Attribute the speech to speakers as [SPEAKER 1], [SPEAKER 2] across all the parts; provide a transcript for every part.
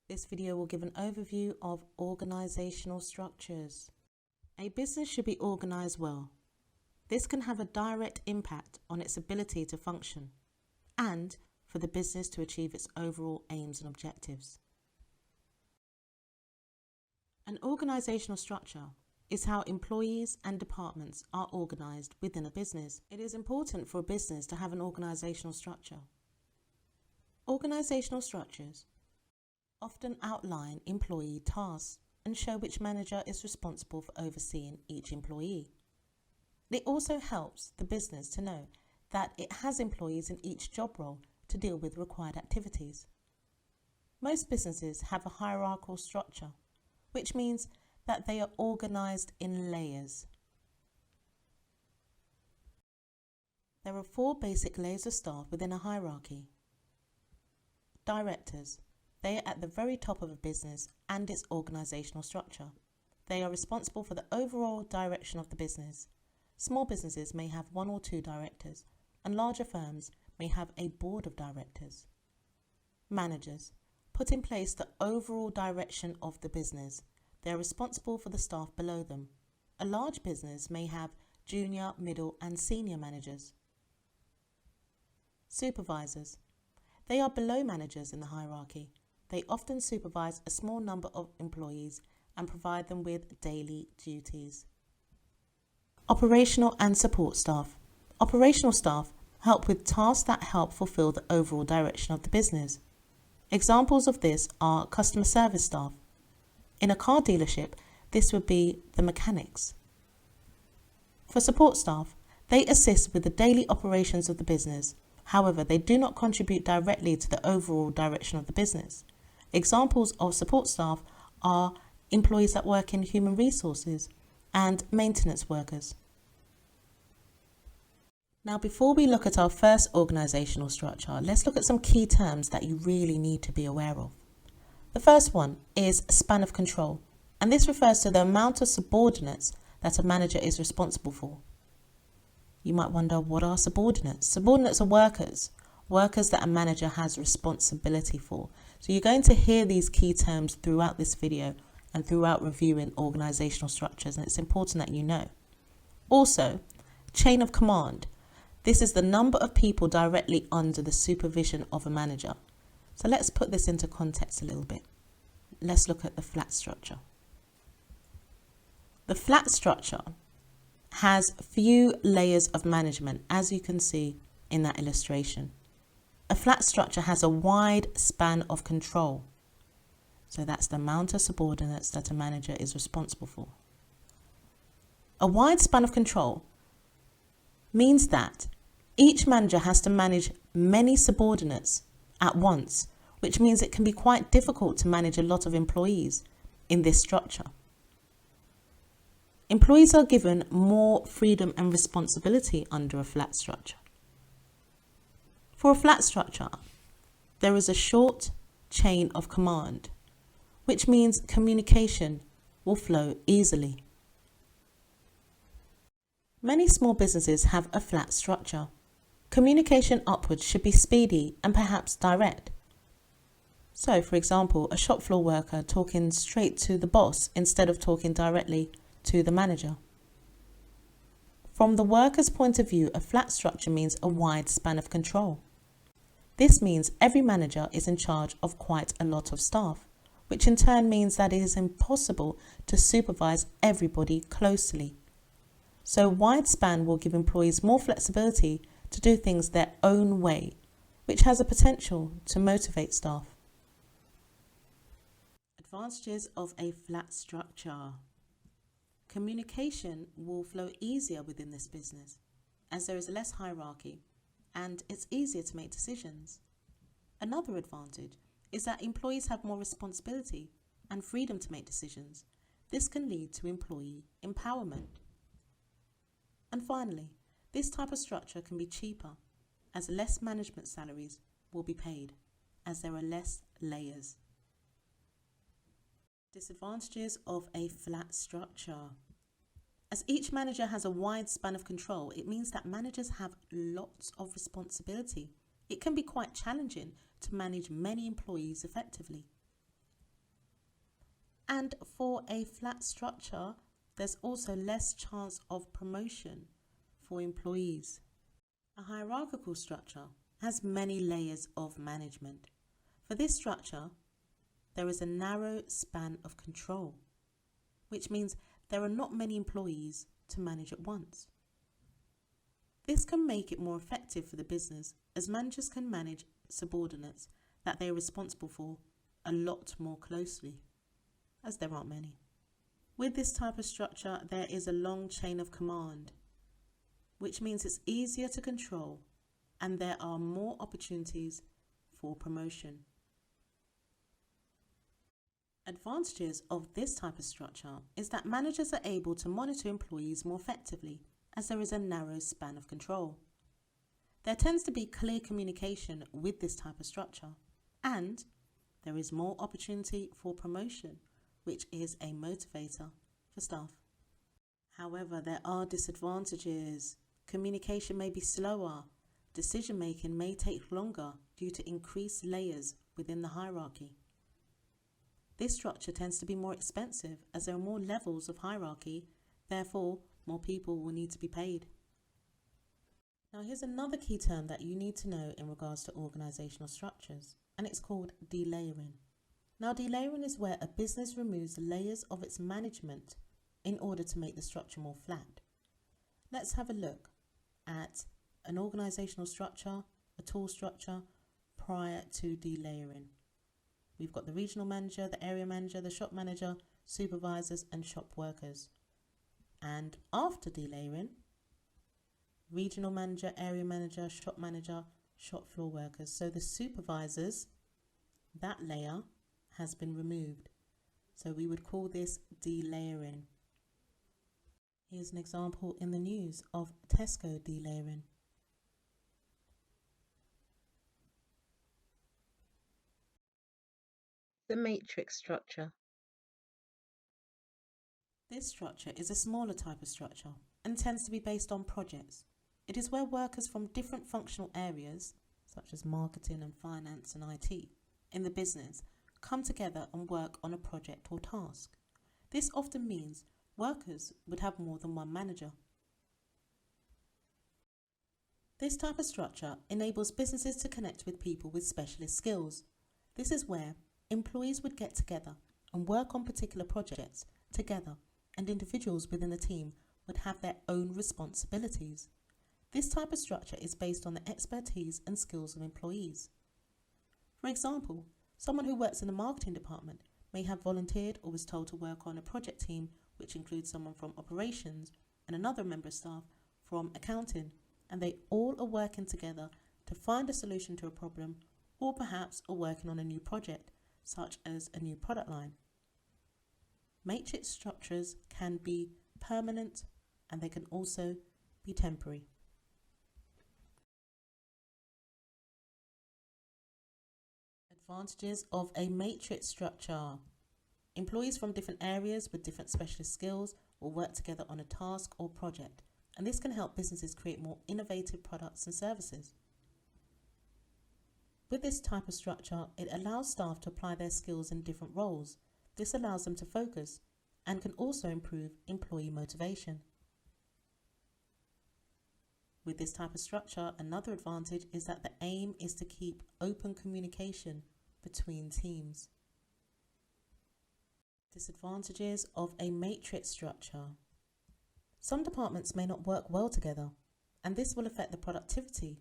[SPEAKER 1] This video will give an overview of organizational structures. A business should be organized well. This can have a direct impact on its ability to function and for the business to achieve its overall aims and objectives. An organizational structure is how employees and departments are organized within a business. It is important for a business to have an organizational structure. Organizational structures often outline employee tasks and show which manager is responsible for overseeing each employee. It also helps the business to know that it has employees in each job role to deal with required activities. Most businesses have a hierarchical structure, which means that they are organized in layers. There are 4 basic layers of staff within a hierarchy. Directors. They are at the very top of a business and its organizational structure. They are responsible for the overall direction of the business. Small businesses may have 1 or 2 directors, and larger firms may have a board of directors. Managers put in place the overall direction of the business. They are responsible for the staff below them. A large business may have junior, middle, and senior managers. Supervisors. They are below managers in the hierarchy. They often supervise a small number of employees and provide them with daily duties. Operational and support staff. Operational staff help with tasks that help fulfill the overall direction of the business. Examples of this are customer service staff. In a car dealership, this would be the mechanics. For support staff, they assist with the daily operations of the business. However, they do not contribute directly to the overall direction of the business. Examples of support staff are employees that work in human resources and maintenance workers. Now, before we look at our first organizational structure, let's look at some key terms that you really need to be aware of. The first one is span of control, and this refers to the amount of subordinates that a manager is responsible for. You might wonder, what are subordinates? Subordinates are workers that a manager has responsibility for. So you're going to hear these key terms throughout this video and throughout reviewing organizational structures, and it's important that you know. Also, chain of command. This is the number of people directly under the supervision of a manager. So let's put this into context a little bit. Let's look at the flat structure. The flat structure has few layers of management, as you can see in that illustration. A flat structure has a wide span of control. So that's the amount of subordinates that a manager is responsible for. A wide span of control means that each manager has to manage many subordinates at once, which means it can be quite difficult to manage a lot of employees in this structure. Employees are given more freedom and responsibility under a flat structure. For a flat structure, there is a short chain of command, which means communication will flow easily. Many small businesses have a flat structure. Communication upwards should be speedy and perhaps direct. So, for example, a shop floor worker talking straight to the boss instead of talking directly to the manager. From the worker's point of view, a flat structure means a wide span of control. This means every manager is in charge of quite a lot of staff, which in turn means that it is impossible to supervise everybody closely. So wide span will give employees more flexibility to do things their own way, which has a potential to motivate staff. Advantages of a flat structure. Communication will flow easier within this business, as there is less hierarchy and it's easier to make decisions. Another advantage is that employees have more responsibility and freedom to make decisions. This can lead to employee empowerment. And finally, this type of structure can be cheaper, as less management salaries will be paid, as there are less layers. Disadvantages of a flat structure. As each manager has a wide span of control, it means that managers have lots of responsibility. It can be quite challenging to manage many employees effectively. And for a flat structure, there's also less chance of promotion for employees. A hierarchical structure has many layers of management. For this structure, there is a narrow span of control, which means there are not many employees to manage at once. This can make it more effective for the business, as managers can manage subordinates that they are responsible for a lot more closely, as there aren't many. With this type of structure, there is a long chain of command, which means it's easier to control and there are more opportunities for promotion. Advantages of this type of structure is that managers are able to monitor employees more effectively, as there is a narrow span of control. There tends to be clear communication with this type of structure, and there is more opportunity for promotion, which is a motivator for staff. However, there are disadvantages. Communication may be slower. Decision making may take longer due to increased layers within the hierarchy. This structure tends to be more expensive as there are more levels of hierarchy, therefore more people will need to be paid. Now here's another key term that you need to know in regards to organisational structures, and it's called delayering. Now delayering is where a business removes layers of its management in order to make the structure more flat. Let's have a look at an organisational structure, a tool structure prior to delayering. We've got the regional manager, the area manager, the shop manager, supervisors and shop workers. And after delayering, regional manager, area manager, shop floor workers. So the supervisors, that layer has been removed. So we would call this delayering. Here's an example in the news of Tesco delayering. The matrix structure. This structure is a smaller type of structure and tends to be based on projects. It is where workers from different functional areas, such as marketing and finance and IT, in the business, come together and work on a project or task. This often means workers would have more than one manager. This type of structure enables businesses to connect with people with specialist skills. This is where employees would get together and work on particular projects together, and individuals within the team would have their own responsibilities. This type of structure is based on the expertise and skills of employees. For example, someone who works in the marketing department may have volunteered or was told to work on a project team which includes someone from operations and another member of staff from accounting, and they all are working together to find a solution to a problem, or perhaps are working on a new project, such as a new product line. Matrix structures can be permanent and they can also be temporary. Advantages of a matrix structure. Employees from different areas with different specialist skills will work together on a task or project, and this can help businesses create more innovative products and services. With this type of structure, it allows staff to apply their skills in different roles. This allows them to focus and can also improve employee motivation. With this type of structure, another advantage is that the aim is to keep open communication between teams. Disadvantages of a matrix structure. Some departments may not work well together, and this will affect the productivity,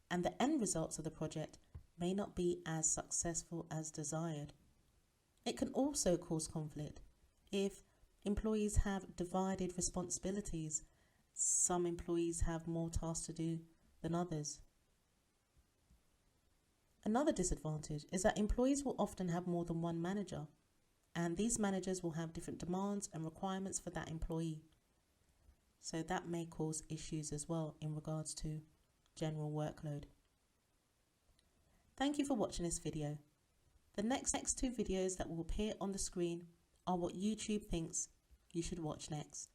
[SPEAKER 1] and the end results of the project may not be as successful as desired. It can also cause conflict if employees have divided responsibilities. Some employees have more tasks to do than others. Another disadvantage is that employees will often have more than one manager, and these managers will have different demands and requirements for that employee. So that may cause issues as well in regards to general workload. Thank you for watching this video. The next two videos that will appear on the screen are what YouTube thinks you should watch next.